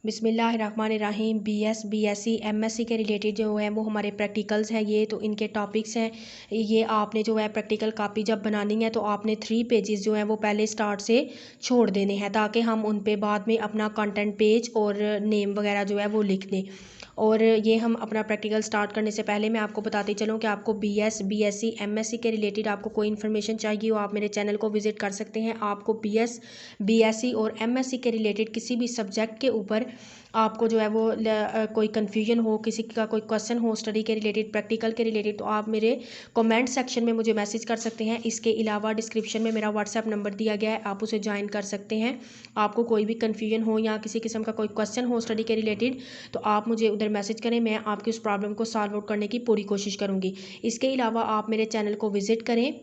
बिस्मिल्लाहिर्रहमानिर्रहीम। BSc MSc के related जो है वो हमारे प्रैक्टिकल्स हैं। ये तो इनके टॉपिक्स हैं। ये आपने जो है प्रैक्टिकल कॉपी जब बनानी है तो आपने 3 पेजेस जो हैं वो पहले स्टार्ट से छोड़ देने हैं, ताकि हम उन पे बाद में अपना कंटेंट पेज और नेम वगैरह जो है वो लिख दें। और ये हम अपना प्रैक्टिकल स्टार्ट करने से पहले मैं आपको बताती चलूँ कि आपको बीएससी एमएससी के रिलेटेड आपको कोई इन्फॉर्मेशन चाहिए हो, आप मेरे चैनल को विजिट कर सकते हैं। आपको बीएससी और एमएससी के रिलेटेड किसी भी सब्जेक्ट के ऊपर आपको जो है वो कोई कन्फ्यूजन हो, किसी का कोई क्वेश्चन हो स्टडी के रिलेटेड, प्रैक्टिकल के रिलेटेड, तो आप मेरे कमेंट सेक्शन में मुझे मैसेज कर सकते हैं। इसके अलावा डिस्क्रिप्शन में मेरा व्हाट्सएप नंबर दिया गया है, आप उसे ज्वाइन कर सकते हैं। आपको कोई भी कन्फ्यूजन हो या किसी किस्म का कोई क्वेश्चन हो स्टडी के रिलेटेड तो आप मुझे उधर मैसेज करें, मैं आपकी उस प्रॉब्लम को सॉल्व आउट करने की पूरी कोशिश करूँगी। इसके अलावा आप मेरे चैनल को विज़िट करें,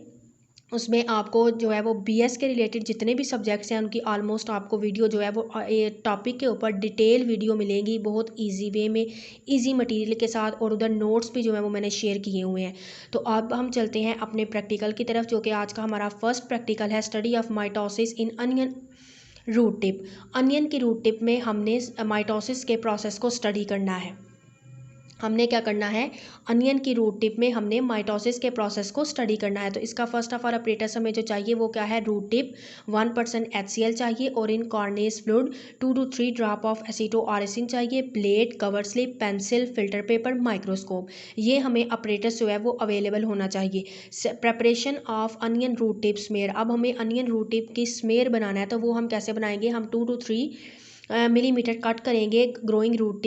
उसमें आपको जो है वो बीएस के रिलेटेड जितने भी सब्जेक्ट्स हैं उनकी ऑलमोस्ट आपको वीडियो जो है वो टॉपिक के ऊपर डिटेल वीडियो मिलेंगी, बहुत इजी वे में, इजी मटेरियल के साथ, और उधर नोट्स भी जो है वो मैंने शेयर किए हुए हैं। तो अब हम चलते हैं अपने प्रैक्टिकल की तरफ, जो कि आज का हमारा फर्स्ट प्रैक्टिकल है, study of mitosis in onion root tip. Onion की रूट टिप में हमने माइटोसिस के प्रोसेस को स्टडी करना है। हमने क्या करना है, अनियन की रूट टिप में हमने माइटोसिस के प्रोसेस को स्टडी करना है। तो इसका फर्स्ट ऑफ ऑल अपरेटस हमें जो चाहिए वो क्या है, रूट टिप, 1% HCl चाहिए, और in Carnoy's fluid 2 to 3 drop of acetoorcein चाहिए, plate, cover slip, pencil, filter paper, microscope. ये हमें अपरेटस जो है वो अवेलेबल होना चाहिए। Preparation of onion root tip smear. अब हमें अनियन रूट टिप की स्मेयर बनाना है, तो वो हम कैसे बनाएंगे, हम 2 to 3 मिलीमीटर कट करेंगे ग्रोइंग रूट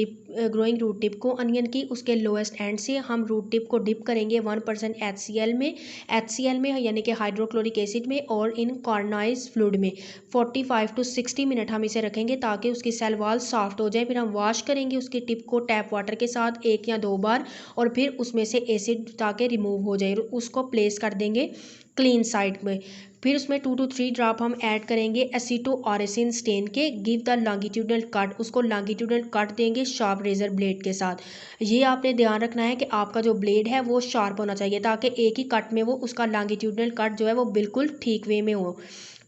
टिप को अनियन की, उसके लोएस्ट एंड से हम रूट टिप को डिप करेंगे 1% HCl में यानी कि हाइड्रोक्लोरिक एसिड में, और इन कॉर्नाइज फ्लूइड में 45 to 60 मिनट हम इसे रखेंगे ताकि उसकी सेल वॉल सॉफ्ट हो जाए। फिर हम वॉश करेंगे उसकी टिप को टैप वाटर के साथ 1 या 2 बार, और फिर उसमें से एसिड ताकि रिमूव हो जाए, उसको प्लेस कर देंगे क्लीन साइड में। फिर उसमें 2 to 3 ड्रॉप हम ऐड करेंगे एसिटोआरिसिन स्टेन के, गिव द लॉन्गिट्यूडनल कट, उसको लॉन्गिट्यूडनल कट देंगे शार्प रेजर ब्लेड के साथ। ये आपने ध्यान रखना है कि आपका जो ब्लेड है वो शार्प होना चाहिए, ताकि एक ही कट में वो उसका लॉन्गिट्यूडनल कट जो है वो बिल्कुल ठीक वे में हो।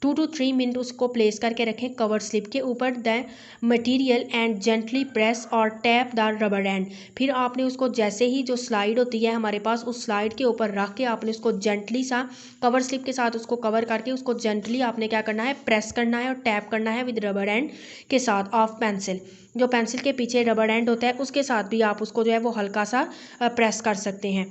2 to 3 मिनट उसको प्लेस करके रखें कवर स्लिप के ऊपर, the material and gently press और टैप द रबर एंड। फिर आपने उसको जैसे ही जो स्लाइड होती है हमारे पास, उस स्लाइड के ऊपर रख के आपने उसको जेंटली सा कवर स्लिप के साथ उसको कवर करके उसको जेंटली आपने क्या करना है, प्रेस करना है और टैप करना है विद रबर एंड के साथ ऑफ पेंसिल। जो पेंसिल के पीछे रबर एंड होता है उसके साथ भी आप उसको जो है वो हल्का सा प्रेस कर सकते हैं।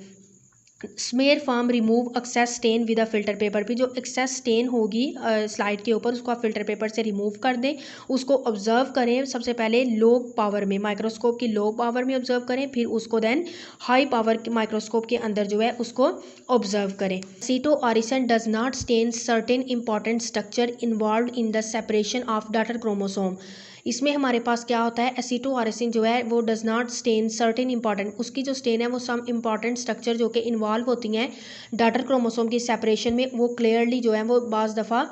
Smear form remove excess stain with a filter paper. भी जो एक्सेस स्टेन होगी स्लाइड के ऊपर, उसको आप फिल्टर पेपर से रिमूव कर दें। उसको ऑब्जर्व करें सबसे पहले लो पावर में, माइक्रोस्कोप की लो पावर में ऑब्जर्व करें, फिर उसको देन हाई पावर के माइक्रोस्कोप के अंदर जो है उसको ऑब्जर्व करें। Aceto-orcein does not stain certain important structure involve in the separation of daughter chromosome. इसमें हमारे पास क्या होता है, एसिटोआरिसिन जो है वो does not stain certain important, उसकी जो स्टेन है वो सम इंपॉर्टेंट स्ट्रक्चर जो कि इन्वॉल्व होती हैं डॉटर क्रोमोसोम की सेपरेशन में, वो क्लियरली जो है वो बाज़ दफ़ा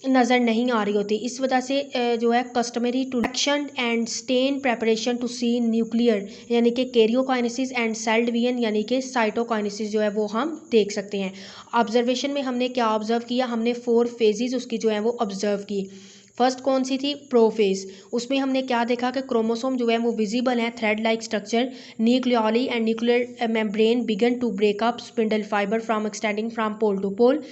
नज़र नहीं आ रही होती। इस वजह से जो है customary to action and stain preparation to see nuclear यानी कि कैरियोकाइनेसिस एंड सेल डिवीजन यानी कि साइटोकाइनेसिस जो है वो हम देख सकते हैं। ऑब्जर्वेशन में हमने क्या ऑब्जर्व किया, हमने 4 फेजेस उसकी जो है वो ऑब्जर्व की। फर्स्ट कौन सी थी, प्रोफेज। उसमें हमने क्या देखा कि क्रोमोसोम जो है वो विजिबल है, thread like structure, nucleoli and nuclear membrane begin to break up spindle fibre from extending from pole to pole.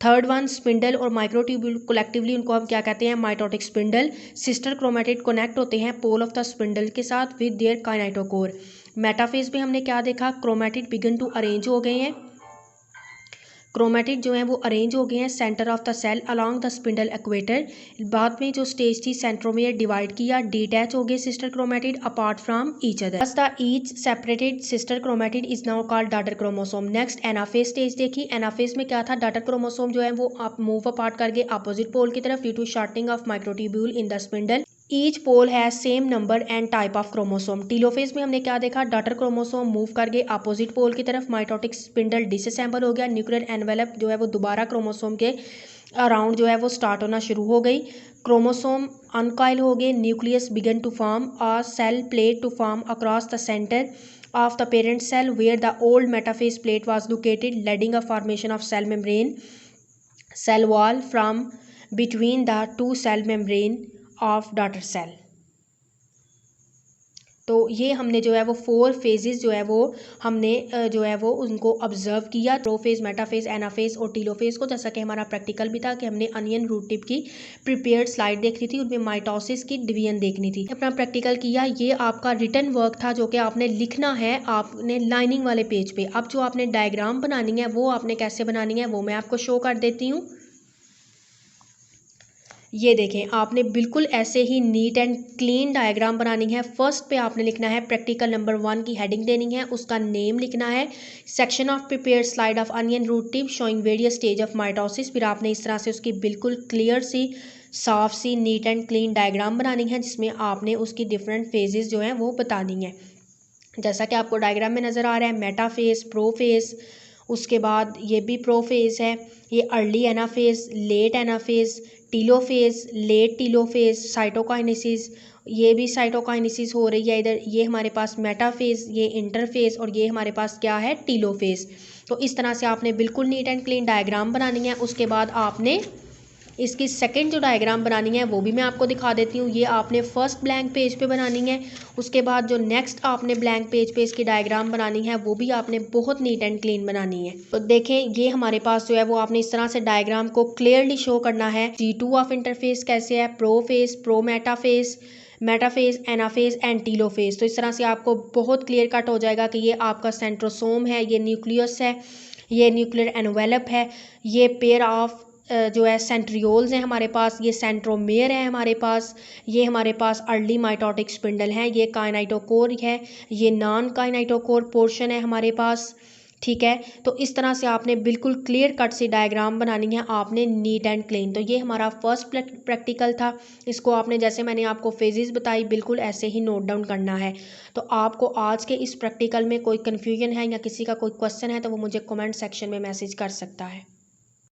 Third one, spindle और माइक्रोट्यूब्यूल कलेक्टिवली उनको हम क्या कहते हैं, mitotic spindle. Sister chromatid connect होते हैं पोल ऑफ द स्पिंडल के साथ विद देयर काइनेटोकोर। मेटाफेज में हमने क्या देखा, क्रोमेटिड बिगन टू अरेंज हो गए हैं, क्रोमेटिड जो है वो अरेंज हो गए हैं centre of the cell along the spindle equator. बाद में जो स्टेज थी सेंट्रोमियर डिवाइड किया, डिटैच हो गए sister chromatid apart from each other, बस the each separated sister chromatid is now called daughter chromosome. Next anaphase stage देखी, anaphase में क्या था, डॉटर क्रोमोसोम जो है वो आप मूव अपार्ट करके अपोजिट पोल की तरफ due to shortening of microtubule in the spindle. Each pole है same number and type of chromosome. Telophase में हमने क्या देखा, डॉटर क्रोमोसोम मूव करके अपोजिट पोल की तरफ, माइटोटिक स्पिंडल डिसअसेंबल हो गया, न्यूक्लियर एनवेलप जो है वो दोबारा क्रोमोसोम के अराउंड जो है वो स्टार्ट होना शुरू हो गई, क्रोमोसोम अनकॉइल हो गए, nucleus begin to form, a cell plate to form across the centre of the parent cell where the old metaphase plate was located, leading a formation of cell membrane, cell wall from between the two cell membrane of daughter cell. तो ये हमने जो है वो 4 phases जो है वो हमने जो है वो उनको ऑब्जर्व किया, प्रोफेज, मेटाफेज, एनाफेज और टीलोफेज को। जैसा कि हमारा प्रैक्टिकल भी था कि हमने अनियन रूट टिप की प्रिपेयर्ड स्लाइड देखनी थी, उनमें माइटोसिस की डिवीजन देखनी थी। अपना प्रैक्टिकल किया, ये आपका रिटन वर्क था जो कि आपने लिखना है आपने लाइनिंग वाले पेज पे। अब जो आपने डायग्राम बनानी है वो आपने कैसे बनानी है वो मैं आपको शो कर देती हूँ। ये देखें, आपने बिल्कुल ऐसे ही नीट एंड क्लीन डायग्राम बनानी है। फर्स्ट पे आपने लिखना है प्रैक्टिकल नंबर 1 की हेडिंग देनी है, उसका नेम लिखना है, section of prepare slide of onion root tip showing various stage of mitosis. फिर आपने इस तरह से उसकी बिल्कुल क्लियर सी साफ C neat and clean diagram बनानी है जिसमें आपने उसकी डिफरेंट फेजेस जो हैं वो बतानी है। जैसा कि आपको डायग्राम में नज़र आ रहा है, मेटाफेज, प्रोफेज, उसके बाद ये भी प्रोफेज है, ये early anaphase, late anaphase, telophase, late telophase, cytokinesis, ये भी साइटोकाइनेसिस हो रही है इधर, ये हमारे पास मेटाफेज, ये इंटरफेज और ये हमारे पास क्या है, टीलोफेज। तो इस तरह से आपने बिल्कुल नीट एंड क्लीन डायग्राम बनानी है। उसके बाद आपने इसकी सेकंड जो डायग्राम बनानी है वो भी मैं आपको दिखा देती हूँ। ये आपने फर्स्ट ब्लैंक पेज पे बनानी है। उसके बाद जो नेक्स्ट आपने ब्लैंक पेज पे इसकी डायग्राम बनानी है वो भी आपने बहुत नीट एंड क्लीन बनानी है। तो देखें, ये हमारे पास जो है वो आपने इस तरह से डायग्राम को क्लियरली शो करना है। G2 ऑफ इंटरफेस कैसे है, prophase, prometaphase, metaphase, anaphase and telophase. तो इस तरह से आपको बहुत क्लियर कट हो जाएगा कि ये आपका सेंट्रोसोम है, ये न्यूक्लियस है, ये न्यूक्लियर एनवेलप है, ये पेयर ऑफ जो है सेंट्रियोल्स हैं हमारे पास, ये सेंट्रोमेयर है हमारे पास, ये हमारे पास अर्ली माइटोटिक स्पिंडल है, ये काइनाइटोकोर है, ये नॉन काइनाइटोकोर पोर्शन है हमारे पास। ठीक है, तो इस तरह से आपने बिल्कुल क्लियर कट सी डायग्राम बनानी है आपने नीट एंड क्लीन। तो ये हमारा फर्स्ट प्रैक्टिकल था। इसको आपने, जैसे मैंने आपको फेजेस बताई, बिल्कुल ऐसे ही नोट डाउन करना है। तो आपको आज के इस प्रैक्टिकल में कोई कन्फ्यूजन है या किसी का कोई क्वेश्चन है तो वो मुझे कमेंट सेक्शन में मैसेज कर सकता है।